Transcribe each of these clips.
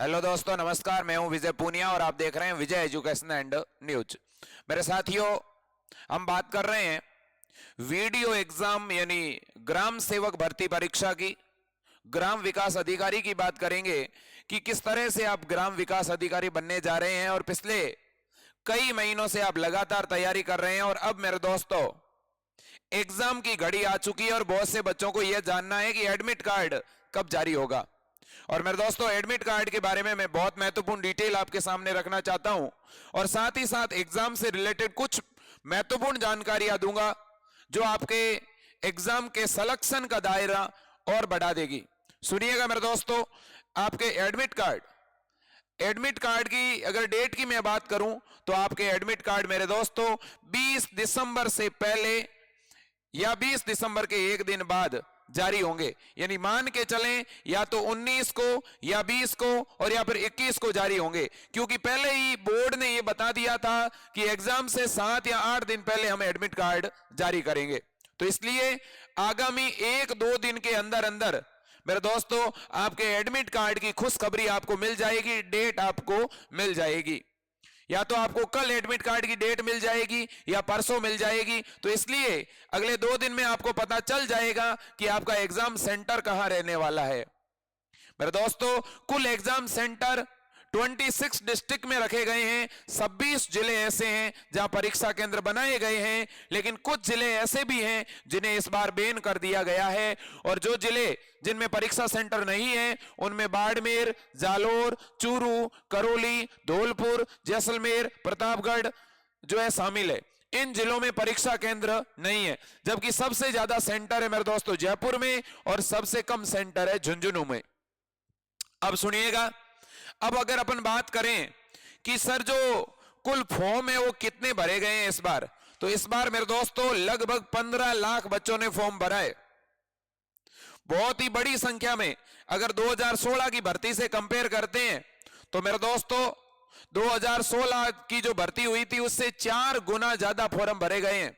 Hello दोस्तों, नमस्कार। मैं हूं विजय पूनिया और आप देख रहे हैं विजय एजुकेशन एंड न्यूज। मेरे साथियों, हम बात कर रहे हैं वीडियो एग्जाम यानी ग्राम सेवक भर्ती परीक्षा की। ग्राम विकास अधिकारी की बात करेंगे कि किस तरह से आप ग्राम विकास अधिकारी बनने जा रहे हैं और पिछले कई महीनों से आप लगातार तैयारी कर रहे हैं। और अब मेरे दोस्तों, एग्जाम की घड़ी आ चुकी है और बहुत से बच्चों को यह जानना है कि एडमिट कार्ड कब जारी होगा। और मेरे दोस्तों, एडमिट कार्ड के बारे में मैं बहुत महत्वपूर्ण डिटेल आपके सामने रखना चाहता हूं और साथ ही साथ एग्जाम से रिलेटेड कुछ महत्वपूर्ण जानकारियां दूंगा जो आपके एग्जाम के सिलेक्शन का दायरा और बढ़ा देगी। सुनिएगा मेरे दोस्तों, आपके एडमिट कार्ड की अगर डेट की मैं बात करूं तो आपके एडमिट कार्ड मेरे दोस्तों 20 दिसंबर से पहले या 20 दिसंबर के एक दिन बाद जारी होंगे। यानी मान के चलें या तो 19 को या 20 को और या फिर 21 को जारी होंगे, क्योंकि पहले ही बोर्ड ने यह बता दिया था कि एग्जाम से 7 या 8 दिन पहले हम एडमिट कार्ड जारी करेंगे। तो इसलिए आगामी 1-2 दिन के अंदर अंदर मेरे दोस्तों आपके एडमिट कार्ड की खुशखबरी आपको मिल जाएगी, डेट आपको मिल जाएगी। या तो आपको कल एडमिट कार्ड की डेट मिल जाएगी या परसों मिल जाएगी। तो इसलिए अगले 2 दिन में आपको पता चल जाएगा कि आपका एग्जाम सेंटर कहां रहने वाला है। मेरे दोस्तों, कुल एग्जाम सेंटर 26 डिस्ट्रिक्ट में रखे गए हैं। 26 जिले ऐसे हैं जहां परीक्षा केंद्र बनाए गए हैं, लेकिन कुछ जिले ऐसे भी हैं जिन्हें इस बार बैन कर दिया गया है। और जो जिले जिनमें परीक्षा सेंटर नहीं है उनमें बाड़मेर, जालोर, चूरू, करौली, धौलपुर, जैसलमेर, प्रतापगढ़ जो है शामिल है। इन जिलों में परीक्षा केंद्र नहीं है, जबकि सबसे ज्यादा सेंटर है मेरे दोस्तों जयपुर में और सबसे कम सेंटर है झुंझुनू में। अब सुनिएगा, अब अगर अपन बात करें कि सर जो कुल फॉर्म है वो कितने भरे गए हैं इस बार, तो इस बार मेरे दोस्तों लगभग 15 लाख बच्चों ने फॉर्म भरा है। बहुत ही बड़ी संख्या में। अगर 2016 की भर्ती से कंपेयर करते हैं तो मेरे दोस्तों 2016 की जो भर्ती हुई थी उससे 4 गुना ज्यादा फॉर्म भरे गए हैं,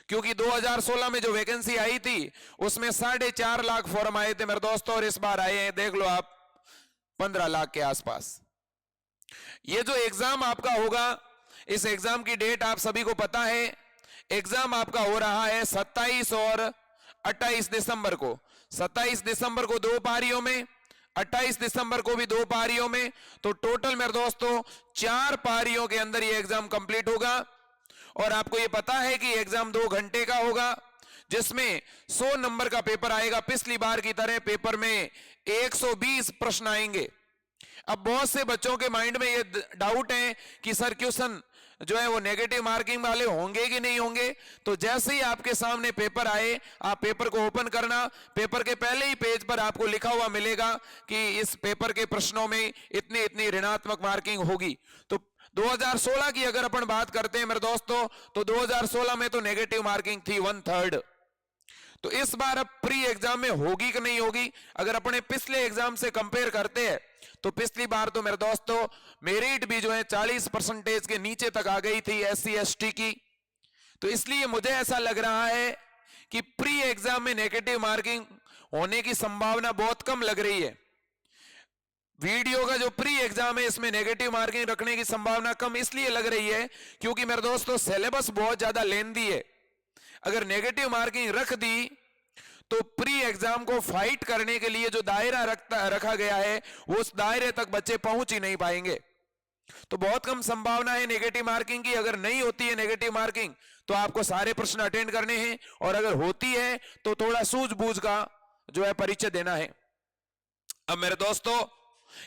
क्योंकि 2016 में जो वैकेंसी आई थी उसमें 4.5 लाख फॉर्म आए थे मेरे दोस्तों, और इस बार आए हैं देख लो आप 15 लाख के आसपास। ये जो एग्जाम आपका होगा, इस एग्जाम की डेट आप सभी को पता है। एग्जाम आपका हो रहा है 27 और 28 दिसंबर को। 27 दिसंबर को 2 पारियों में, 28 दिसंबर को भी 2 पारियों में। तो टोटल मेरे दोस्तों 4 पारियों के अंदर ये एग्जाम कंप्लीट होगा। और आपको ये पता है कि एग्जाम 2 घंटे का होगा, जिसमें 100 नंबर का पेपर आएगा। पिछली बार की तरह पेपर में 120 प्रश्न आएंगे। अब बहुत से बच्चों के माइंड में ये डाउट है कि सर क्वेश्चन जो है वो नेगेटिव मार्किंग वाले होंगे कि नहीं होंगे। तो जैसे ही आपके सामने पेपर आए, आप पेपर को ओपन करना। पेपर के पहले ही पेज पर आपको लिखा हुआ मिलेगा कि इस पेपर के प्रश्नों में इतनी इतनी ऋणात्मक मार्किंग होगी। तो 2016 की अगर अपन बात करते हैं मेरे दोस्तों, तो 2016 में तो नेगेटिव मार्किंग थी 1/3। तो इस बार अब प्री एग्जाम में होगी कि नहीं होगी, अगर अपने पिछले एग्जाम से कंपेयर करते हैं तो पिछली बार तो मेरे दोस्तों मेरिट भी जो है 40% के नीचे तक आ गई थी SC ST की। तो इसलिए मुझे ऐसा लग रहा है कि प्री एग्जाम में नेगेटिव मार्किंग होने की संभावना बहुत कम लग रही है। वीडियो का जो प्री एग्जाम है इसमें नेगेटिव मार्किंग रखने की संभावना कम इसलिए लग रही है क्योंकि मेरे दोस्तों सिलेबस बहुत ज्यादा लेंथी है। अगर नेगेटिव मार्किंग रख दी तो प्री एग्जाम को फाइट करने के लिए जो दायरा रखा गया है वो उस दायरे तक बच्चे पहुंच ही नहीं पाएंगे। तो बहुत कम संभावना है नेगेटिव मार्किंग की। अगर नहीं होती है नेगेटिव मार्किंग तो आपको सारे प्रश्न अटेंड करने हैं, और अगर होती है तो थोड़ा सूझबूझ का जो है परिचय देना है। अब मेरे दोस्तों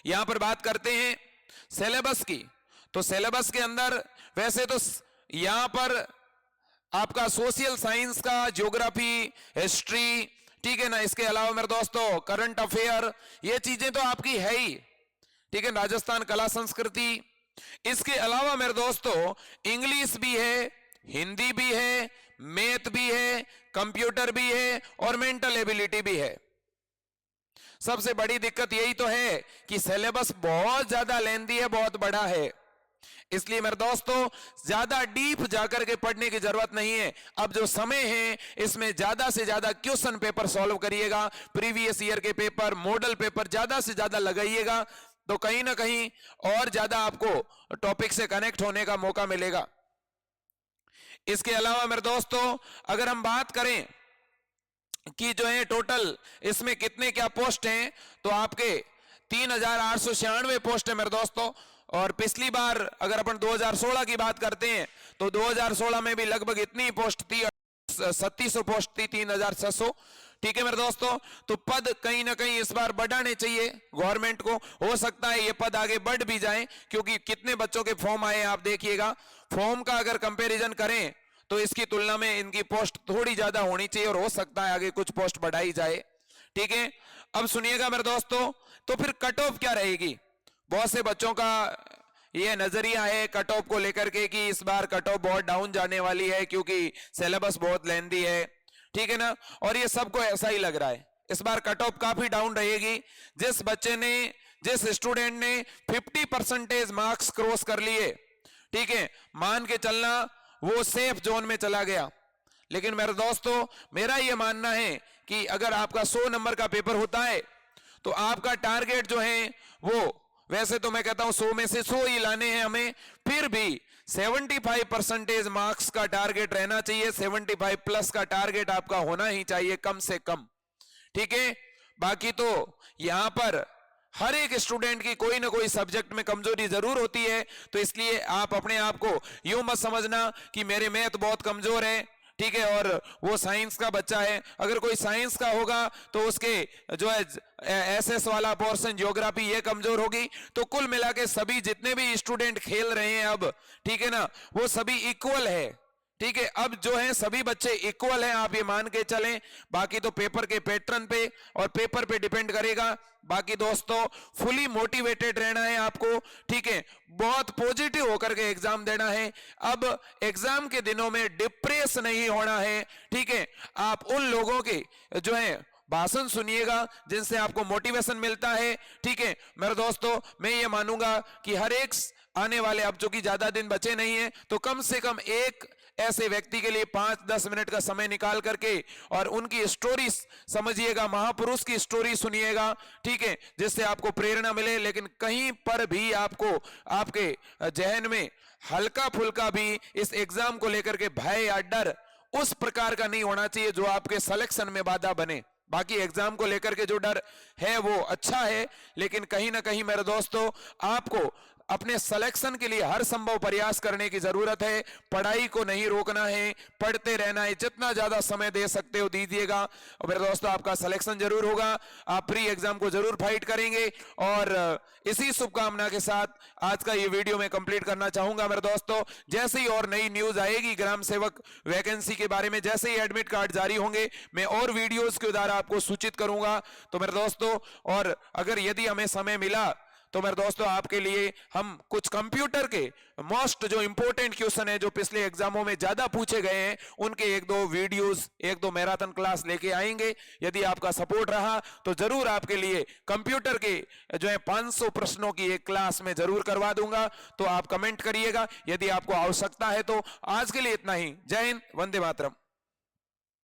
यहां पर बात करते हैं सिलेबस की। तो सिलेबस के अंदर वैसे तो यहां पर आपका सोशल साइंस का, ज्योग्राफी, हिस्ट्री, ठीक है ना, इसके अलावा मेरे दोस्तों करंट अफेयर, ये चीजें तो आपकी है ही, ठीक है, राजस्थान कला संस्कृति। इसके अलावा मेरे दोस्तों इंग्लिश भी है, हिंदी भी है, मैथ भी है, कंप्यूटर भी है और मेंटल एबिलिटी भी है। सबसे बड़ी दिक्कत यही तो है कि सिलेबस बहुत ज्यादा लेंथी है, बहुत बड़ा है। इसलिए मेरे दोस्तों ज्यादा डीप जाकर के पढ़ने की जरूरत नहीं है। अब जो समय है इसमें ज्यादा से ज्यादा क्वेश्चन पेपर सॉल्व करिएगा, प्रीवियस ईयर के पेपर, मॉडल पेपर ज्यादा से ज्यादा लगाइएगा। तो कहीं ना कहीं और ज्यादा आपको टॉपिक से कनेक्ट होने का मौका मिलेगा। इसके अलावा मेरे दोस्तों अगर हम बात करें कि जो है टोटल इसमें कितने क्या पोस्ट हैं, तो आपके 3896 पोस्ट है मेरे दोस्तों। और पिछली बार अगर अपन 2016 की बात करते हैं तो 2016 में भी लगभग इतनी पोस्ट थी, 3700 पोस्ट थी, 3600। ठीक है मेरे दोस्तों, तो पद कहीं ना कहीं इस बार बढ़ाने चाहिए गवर्नमेंट को। हो सकता है ये पद आगे बढ़ भी जाए, क्योंकि कितने बच्चों के फॉर्म आए आप देखिएगा। फॉर्म का अगर कंपैरिजन करें तो इसकी तुलना में इनकी पोस्ट थोड़ी ज्यादा होनी चाहिए, और हो सकता है आगे कुछ पोस्ट बढ़ाई जाए। ठीक है, अब सुनिएगा मेरे दोस्तों, तो फिर कट ऑफ क्या रहेगी। बहुत से बच्चों का ये नजरिया है कट ऑफ को लेकर के कि इस बार कट ऑफ बहुत डाउन जाने वाली है, क्योंकि सिलेबस बहुत लेंथी है। ठीक है ना, और ये सबको ऐसा ही लग रहा है। इस बार कट ऑफ काफी डाउन रहेगी। जिस बच्चे ने, जिस स्टूडेंट ने 50% मार्क्स क्रॉस कर लिए, ठीक है, मान के चलना वो सेफ जोन में चला गया। लेकिन मेरे दोस्तों मेरा ये मानना है कि अगर आपका 100 नंबर का पेपर होता है तो आपका टारगेट जो है वो, वैसे तो मैं कहता हूं 100 में से 100 ही लाने हैं हमें, फिर भी 75% मार्क्स का टारगेट रहना चाहिए। 75 प्लस का टारगेट आपका होना ही चाहिए कम से कम। ठीक है, बाकी तो यहां पर हर एक स्टूडेंट की कोई ना कोई सब्जेक्ट में कमजोरी जरूर होती है, तो इसलिए आप अपने आप को यूं मत समझना कि मेरे मैथ बहुत कमजोर है, ठीक है, और वो साइंस का बच्चा है। अगर कोई साइंस का होगा तो उसके जो है एसएस वाला पोर्शन, ज्योग्राफी, ये कमजोर होगी। तो कुल मिला के सभी जितने भी स्टूडेंट खेल रहे हैं अब, ठीक है ना, वो सभी इक्वल है। ठीक है, अब जो है सभी बच्चे इक्वल हैं, आप ये मान के चलें। बाकी तो पेपर के पैटर्न पे और पेपर पे डिपेंड करेगा। बाकी दोस्तों फुली मोटिवेटेड रहना है आपको। ठीक है, बहुत पॉजिटिव होकर के एग्जाम देना है। अब एग्जाम के दिनों में डिप्रेस नहीं होना है। ठीक है, आप उन लोगों के जो है भाषण सुनिएगा जिनसे आपको मोटिवेशन मिलता है। ठीक है मेरे दोस्तों, मैं ये मानूंगा कि हर एक आने वाले, अब चूंकि ज्यादा दिन बचे नहीं है, तो कम से कम एक ऐसे व्यक्ति के लिए 5-10 मिनट का समय निकाल करके और उनकी स्टोरी समझिएगा, महापुरुष की स्टोरी सुनिएगा। ठीक है, जिससे आपको प्रेरणा मिले। लेकिन कहीं पर भी आपको आपके जहन में हल्का फुल्का भी इस एग्जाम को लेकर के भय या डर उस प्रकार का नहीं होना चाहिए जो आपके सिलेक्शन में बाधा बने। बाकी एग्जाम को लेकर के जो डर है वो अच्छा है, लेकिन कहीं ना कहीं मेरे दोस्तों आपको अपने सिलेक्शन के लिए हर संभव प्रयास करने की जरूरत है। पढ़ाई को नहीं रोकना है, पढ़ते रहना है, जितना ज्यादा समय दे सकते हो दीजिएगा। और मेरे दोस्तों आपका सिलेक्शन जरूर होगा, आप प्री एग्जाम को जरूर फाइट करेंगे। और इसी शुभकामना के साथ आज का ये वीडियो मैं कंप्लीट करना चाहूंगा। मेरे दोस्तों जैसे ही और नई न्यूज आएगी ग्राम सेवक वैकेंसी के बारे में, जैसे ही एडमिट कार्ड जारी होंगे, मैं और वीडियोज के द्वारा आपको सूचित करूंगा। तो मेरे दोस्तों, और अगर यदि हमें समय मिला तो मेरे दोस्तों आपके लिए हम कुछ कंप्यूटर के मोस्ट जो इंपॉर्टेंट क्वेश्चन है जो पिछले एग्जामों में ज्यादा पूछे गए हैं, उनके 1-2 वीडियोस, 1-2 मैराथन क्लास लेके आएंगे। यदि आपका सपोर्ट रहा तो जरूर आपके लिए कंप्यूटर के जो है 500 प्रश्नों की एक क्लास में जरूर करवा दूंगा। तो आप कमेंट करिएगा यदि आपको आवश्यकता है। तो आज के लिए इतना ही। जय हिंद, वंदे मातरम।